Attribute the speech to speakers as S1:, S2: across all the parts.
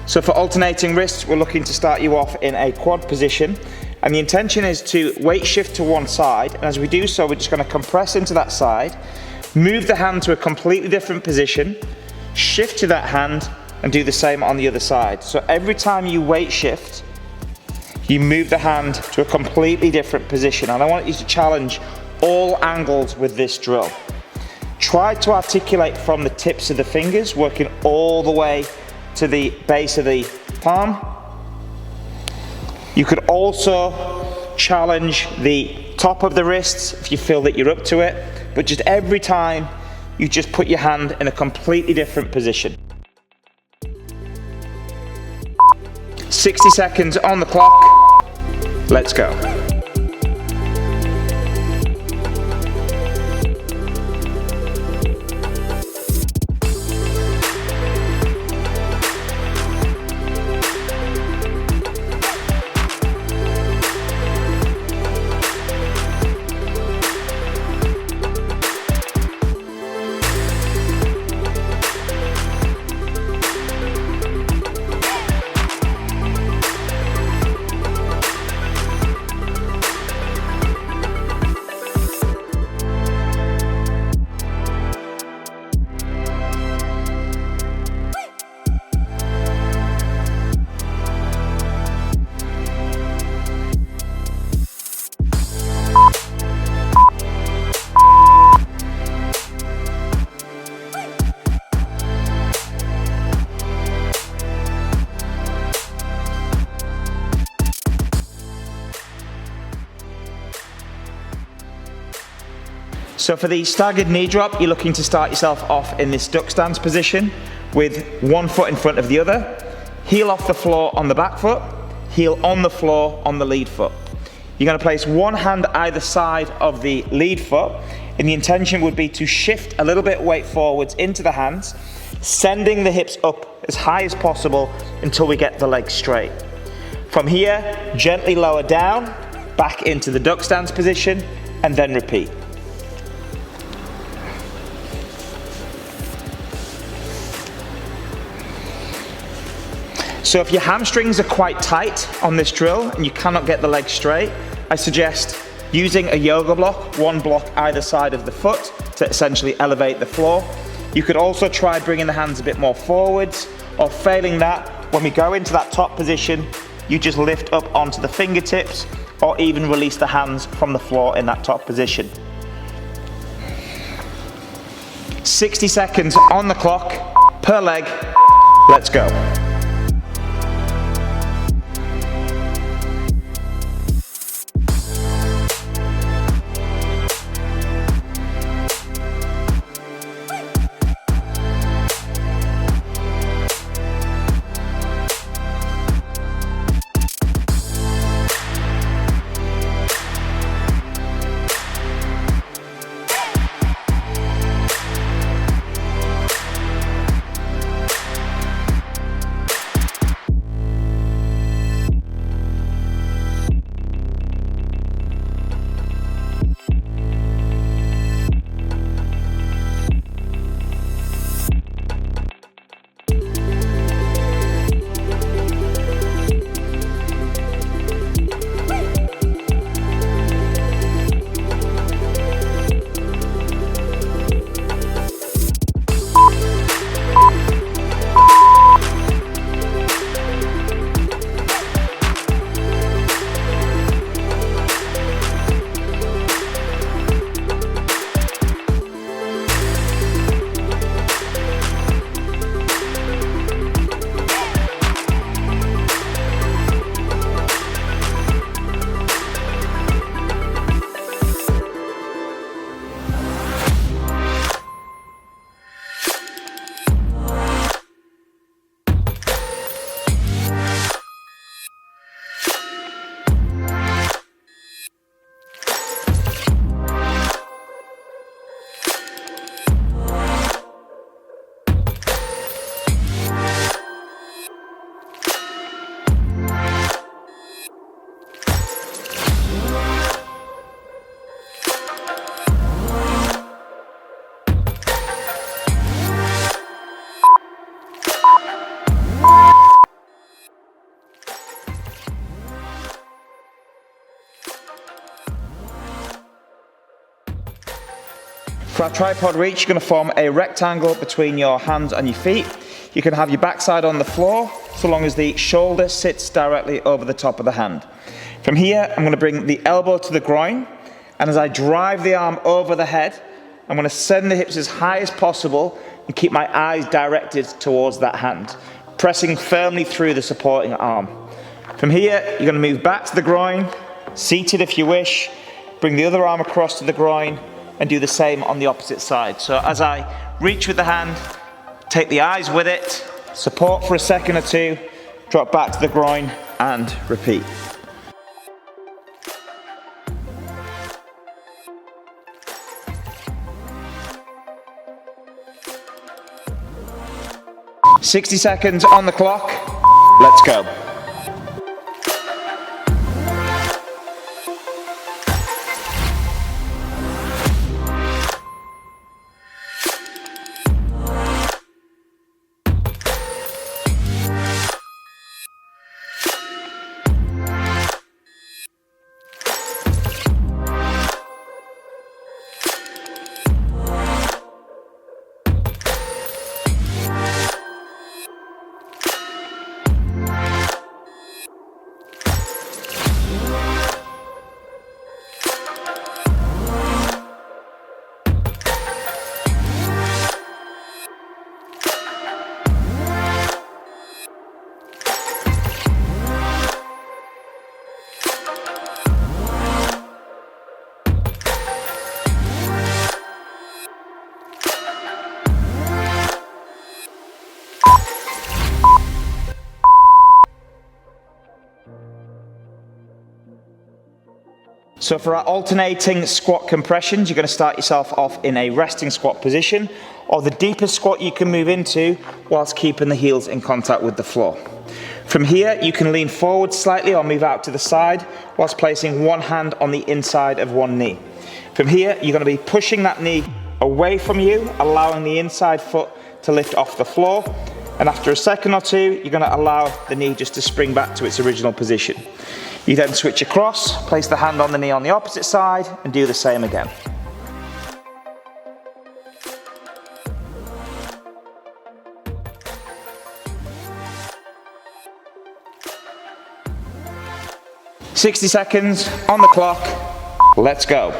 S1: So for alternating wrists, we're looking to start you off in a quad position. And the intention is to weight shift to one side. And as we do so, we're just going to compress into that side, move the hand to a completely different position, shift to that hand, and do the same on the other side. So every time you weight shift, you move the hand to a completely different position. And I want you to challenge all angles with this drill. Try to articulate from the tips of the fingers, working all the way to the base of the palm. You could also challenge the top of the wrists if you feel that you're up to it, but just every time you just put your hand in a completely different position. 60 seconds on the clock. Let's go. So for the staggered knee drop, you're looking to start yourself off in this duck stance position with one foot in front of the other, heel off the floor on the back foot, heel on the floor on the lead foot. You're going to place one hand either side of the lead foot, and the intention would be to shift a little bit weight forwards into the hands, sending the hips up as high as possible until we get the legs straight. From here, gently lower down, back into the duck stance position, and then repeat. So if your hamstrings are quite tight on this drill and you cannot get the legs straight, I suggest using a yoga block, one block either side of the foot to essentially elevate the floor. You could also try bringing the hands a bit more forwards, or failing that, when we go into that top position, you just lift up onto the fingertips or even release the hands from the floor in that top position. 60 seconds on the clock per leg. Let's go. For our tripod reach, you're going to form a rectangle between your hands and your feet. You can have your backside on the floor, so long as the shoulder sits directly over the top of the hand. From here, I'm going to bring the elbow to the groin, and as I drive the arm over the head, I'm going to send the hips as high as possible and keep my eyes directed towards that hand, pressing firmly through the supporting arm. From here, you're going to move back to the groin, seated if you wish, bring the other arm across to the groin, and do the same on the opposite side. So as I reach with the hand, take the eyes with it, support for a second or two, drop back to the groin, and repeat. "60 seconds on the clock, let's go." So for our alternating squat compressions, you're going to start yourself off in a resting squat position, or the deepest squat you can move into whilst keeping the heels in contact with the floor. From here, you can lean forward slightly or move out to the side whilst placing one hand on the inside of one knee. From here, you're going to be pushing that knee away from you, allowing the inside foot to lift off the floor. And after a second or two, you're going to allow the knee just to spring back to its original position. You then switch across, place the hand on the knee on the opposite side, and do the same again. "60 seconds on the clock, let's go."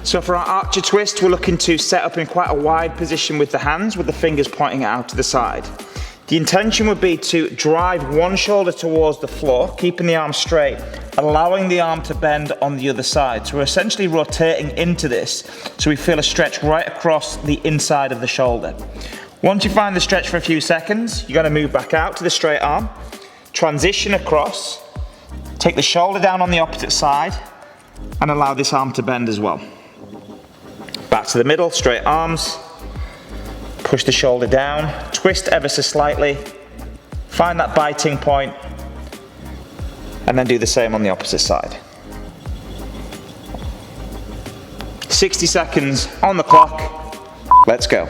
S1: So for our archer twist, we're looking to set up in quite a wide position with the hands, with the fingers pointing out to the side. The intention would be to drive one shoulder towards the floor, keeping the arm straight, allowing the arm to bend on the other side. So we're essentially rotating into this, so we feel a stretch right across the inside of the shoulder. Once you find the stretch for a few seconds, you're going to move back out to the straight arm, transition across, take the shoulder down on the opposite side, and allow this arm to bend as well. Back to the middle, straight arms, push the shoulder down, twist ever so slightly, find that biting point, and then do the same on the opposite side. 60 seconds on the clock, let's go.